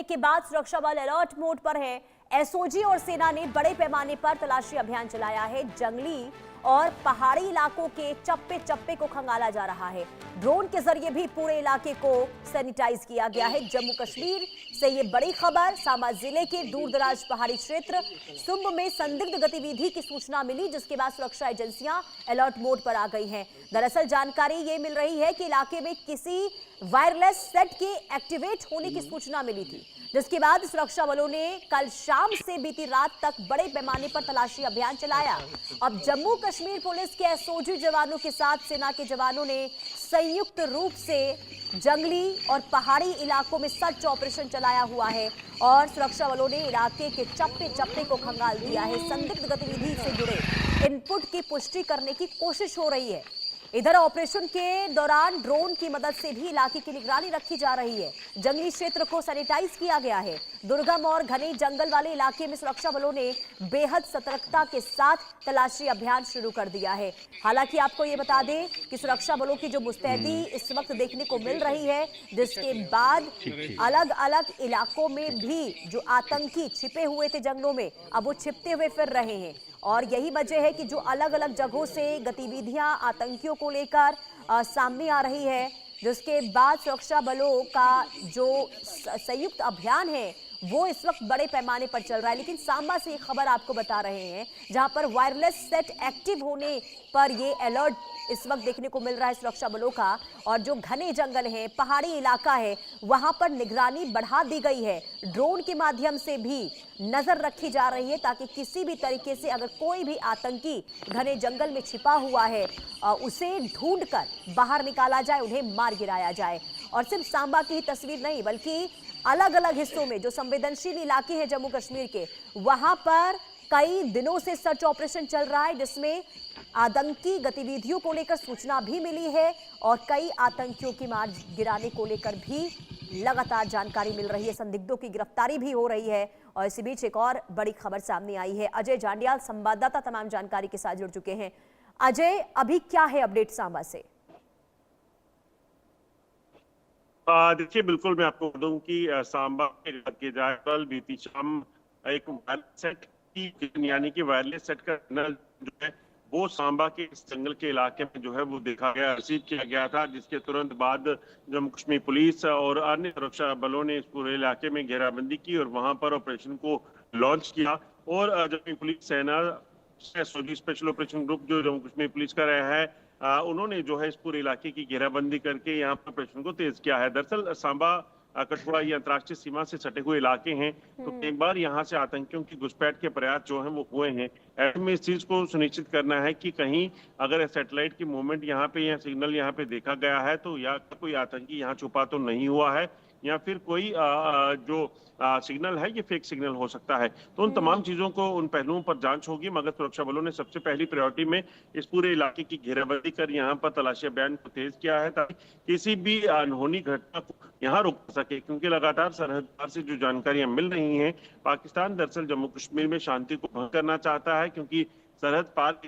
के बाद सुरक्षा बल अलर्ट मोड पर है। एसओजी और सेना ने बड़े पैमाने पर तलाशी अभियान चलाया है। जंगली और पहाड़ी इलाकों के चप्पे चप्पे को खंगाला जा रहा है। ड्रोन के जरिए भी पूरे इलाके को सैनिटाइज किया गया है। जम्मू कश्मीर से ये बड़ी खबर। सांबा जिले के दूरदराज पहाड़ी क्षेत्र सुंब में संदिग्ध गतिविधि की सूचना मिली, जिसके बाद सुरक्षा एजेंसियां अलर्ट मोड पर आ गई हैं। दरअसल जानकारी ये मिल रही है कि इलाके में किसी वायरलेस सेट के एक्टिवेट होने की सूचना मिली थी, जिसके बाद सुरक्षा बलों ने कल शाम से बीती रात तक बड़े पैमाने पर तलाशी अभियान चलाया। अब जम्मू कश्मीर पुलिस के एसओजी जवानों के साथ सेना के जवानों ने संयुक्त रूप से जंगली और पहाड़ी इलाकों में सर्च ऑपरेशन चलाया हुआ है और सुरक्षा बलों ने इलाके के चप्पे चप्पे को खंगाल दिया है। संदिग्ध गतिविधि से जुड़े इनपुट की पुष्टि करने की कोशिश हो रही है। इधर ऑपरेशन के दौरान ड्रोन की मदद से भी इलाके की निगरानी रखी जा रही है। जंगली क्षेत्र को सैनिटाइज किया गया है। दुर्गम और घने जंगल वाले इलाके में सुरक्षा बलों ने बेहद सतर्कता के साथ तलाशी अभियान शुरू कर दिया है। हालांकि आपको ये बता दें कि सुरक्षा बलों की जो मुस्तैदी इस वक्त देखने को मिल रही है, जिसके बाद अलग अलग इलाकों में भी जो आतंकी छिपे हुए थे जंगलों में, अब वो छिपते हुए फिर रहे हैं। और यही वजह है कि जो अलग अलग जगहों से गतिविधियां आतंकियों को लेकर सामने आ रही है, जिसके बाद सुरक्षा बलों का जो संयुक्त अभियान है वो इस वक्त बड़े पैमाने पर चल रहा है। लेकिन सांबा से एक खबर आपको बता रहे हैं, जहां पर वायरलेस सेट एक्टिव होने पर ये अलर्ट इस वक्त देखने को मिल रहा है सुरक्षा बलों का। और जो घने जंगल है, पहाड़ी इलाका है, वहां पर निगरानी बढ़ा दी गई है। ड्रोन के माध्यम से भी नजर रखी जा रही है ताकि किसी भी तरीके से अगर कोई भी आतंकी घने जंगल में छिपा हुआ है उसे ढूंढकर बाहर निकाला जाए, उन्हें मार गिराया जाए। और सिर्फ सांबा की ही तस्वीर नहीं, बल्कि अलग अलग हिस्सों में जो संवेदनशील इलाके हैं जम्मू कश्मीर के, वहां पर कई दिनों से सर्च ऑपरेशन चल रहा है, जिसमें आतंकी गतिविधियों को लेकर सूचना भी मिली है और कई आतंकियों की मार गिराने को लेकर भी लगातार जानकारी मिल रही है। संदिग्धों की गिरफ्तारी भी हो रही है। और इसी बीच एक और बड़ी खबर सामने आई है। अजय जांडियाल संवाददाता तमाम जानकारी के साथ जुड़ चुके हैं। अजय, अभी क्या है अपडेट सांबा से? देखिए, बिल्कुल मैं आपको बताऊं कि सांबा में बात की जाए, कल बीती शाम एक वायरलेस सेट की यानी कि वायरलेस सेट का सिग्नल जो है वो सांबा के इस जंगल के इलाके में जो है वो देखा गया, रिसीव किया गया था, जिसके तुरंत बाद जम्मू कश्मीर पुलिस और अन्य सुरक्षा बलों ने इस पूरे इलाके में घेराबंदी की और वहां पर ऑपरेशन को लॉन्च किया। और जम्मू पुलिस सेना एसओजी स्पेशल ऑपरेशन ग्रुप जो जम्मू कश्मीर पुलिस का रहा है, उन्होंने जो है इस पूरे इलाके की घेराबंदी करके यहाँ पर ऑपरेशन को तेज किया है। दरअसल सांबा कठुआ ये अंतर्राष्ट्रीय सीमा से सटे हुए इलाके हैं, तो कई बार यहाँ से आतंकियों की घुसपैठ के प्रयास जो है वो हुए हैं। ऐसे में इस चीज को सुनिश्चित करना है कि कहीं अगर सैटेलाइट की मूवमेंट यहाँ पे या सिग्नल यहाँ पे देखा गया है तो या कोई आतंकी यहाँ छुपा तो नहीं हुआ है, या फिर कोई जो सिग्नल है ये फेक सिग्नल हो सकता है। तो उन तमाम चीजों को, उन पहलुओं पर जांच होगी, मगर सुरक्षा बलों ने सबसे पहली प्रायोरिटी में इस पूरे इलाके की घेराबंदी कर यहाँ पर तलाशी अभियान को तेज किया है ताकि किसी भी अनहोनी घटना को यहाँ रोक सके। क्योंकि लगातार सरहद पार से जो जानकारियां मिल रही हैं, पाकिस्तान दरअसल जम्मू कश्मीर में शांति को भंग करना चाहता है, क्योंकि सरहद पार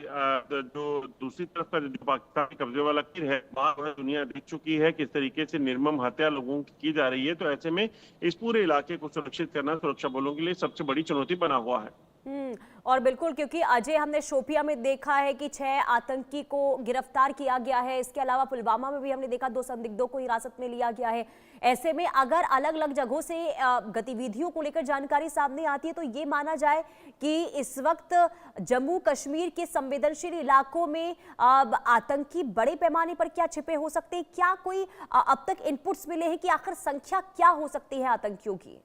जो दूसरी तरफ का जो पाकिस्तानी कब्जे वाला तीर है, वहां दुनिया देख चुकी है किस तरीके से निर्मम हत्या लोगों की जा रही है। तो ऐसे में इस पूरे इलाके को सुरक्षित करना सुरक्षा बलों के लिए सबसे बड़ी चुनौती बना हुआ है। और बिल्कुल, क्योंकि अजय हमने शोपिया में देखा है कि 6 आतंकी को गिरफ्तार किया गया है। इसके अलावा पुलवामा में भी हमने देखा 2 संदिग्धों को हिरासत में लिया गया है। ऐसे में अगर अलग अलग जगहों से गतिविधियों को लेकर जानकारी सामने आती है तो ये माना जाए कि इस वक्त जम्मू कश्मीर के संवेदनशील इलाकों में आतंकी बड़े पैमाने पर क्या छिपे हो सकते हैं? क्या कोई अब तक इनपुट्स मिले हैं कि आखिर संख्या क्या हो सकती है आतंकियों की?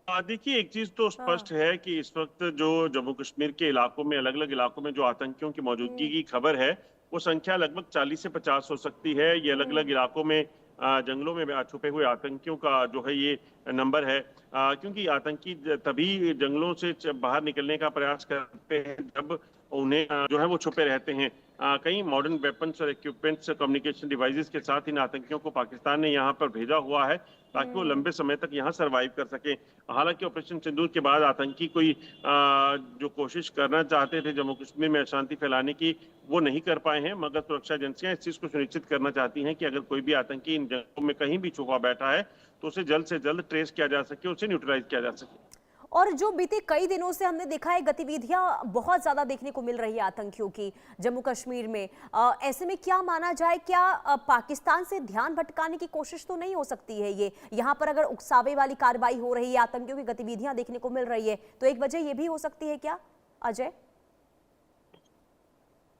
देखिए, एक चीज तो स्पष्ट है कि इस वक्त जो जम्मू कश्मीर के इलाकों में, अलग अलग इलाकों में जो आतंकियों की मौजूदगी की खबर है, वो संख्या लगभग 40 से 50 हो सकती है। ये अलग अलग इलाकों में जंगलों में छुपे हुए आतंकियों का जो है ये नंबर है, क्योंकि आतंकी तभी जंगलों से बाहर निकलने का प्रयास करते हैं जब उन्हें जो है वो छुपे रहते हैं। कई मॉडर्न वेपन्स और इक्विपमेंट्स, कम्युनिकेशन डिवाइसेस के साथ इन आतंकियों को पाकिस्तान ने यहाँ पर भेजा हुआ है ताकि वो लंबे समय तक यहाँ सरवाइव कर सके। हालांकि ऑपरेशन सिंदूर के बाद आतंकी कोई जो कोशिश करना चाहते थे जम्मू कश्मीर में अशांति फैलाने की, वो नहीं कर पाए हैं, मगर सुरक्षा एजेंसियां इस चीज को सुनिश्चित करना चाहती हैं कि अगर कोई भी आतंकी इन जंगलों में कहीं भी छुपा बैठा है तो उसे जल्द से जल्द ट्रेस किया जा सके, उसे न्यूट्रलाइज किया जा सके। और जो बीते कई दिनों से हमने देखा है गतिविधियां बहुत ज्यादा देखने को मिल रही है आतंकियों की जम्मू कश्मीर में, ऐसे में क्या माना जाए, क्या पाकिस्तान से ध्यान भटकाने की कोशिश तो नहीं हो सकती है ये? यहाँ पर अगर उकसावे वाली कार्रवाई हो रही है, आतंकियों की गतिविधियां देखने को मिल रही है, तो एक वजह ये भी हो सकती है क्या अजय?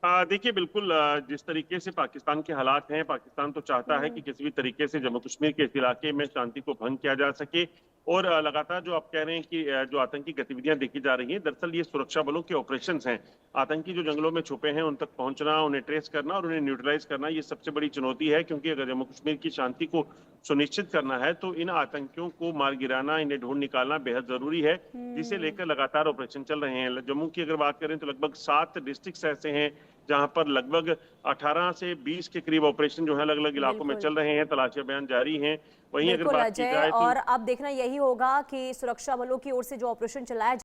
देखिए, बिल्कुल जिस तरीके से पाकिस्तान के हालात हैं, पाकिस्तान तो चाहता है कि किसी भी तरीके से जम्मू कश्मीर के इस इलाके में शांति को भंग किया जा सके। और लगातार जो आप कह रहे हैं कि जो आतंकी गतिविधियां देखी जा रही हैं, दरअसल ये सुरक्षा बलों के ऑपरेशंस हैं। आतंकी जो जंगलों में छुपे हैं उन तक पहुंचना, उन्हें ट्रेस करना और उन्हें न्यूट्रलाइज करना, ये सबसे बड़ी चुनौती है, क्योंकि अगर जम्मू कश्मीर की शांति को सुनिश्चित करना है तो इन आतंकियों को मार गिराना, इन्हें ढूंढ निकालना बेहद जरूरी है, जिसे लेकर लगातार ऑपरेशन चल रहे हैं। जम्मू की अगर बात करें तो लगभग 7 डिस्ट्रिक्ट ऐसे हैं जहां पर लगभग 18 से 20 के करीब ऑपरेशन जो है अलग अलग इलाकों में चल रहे हैं, तलाशी अभियान जारी हैं। वहीं अगर बिल्कुल बात की अजय, जाए तो और अब देखना यही होगा कि सुरक्षा बलों की ओर से जो ऑपरेशन चलाया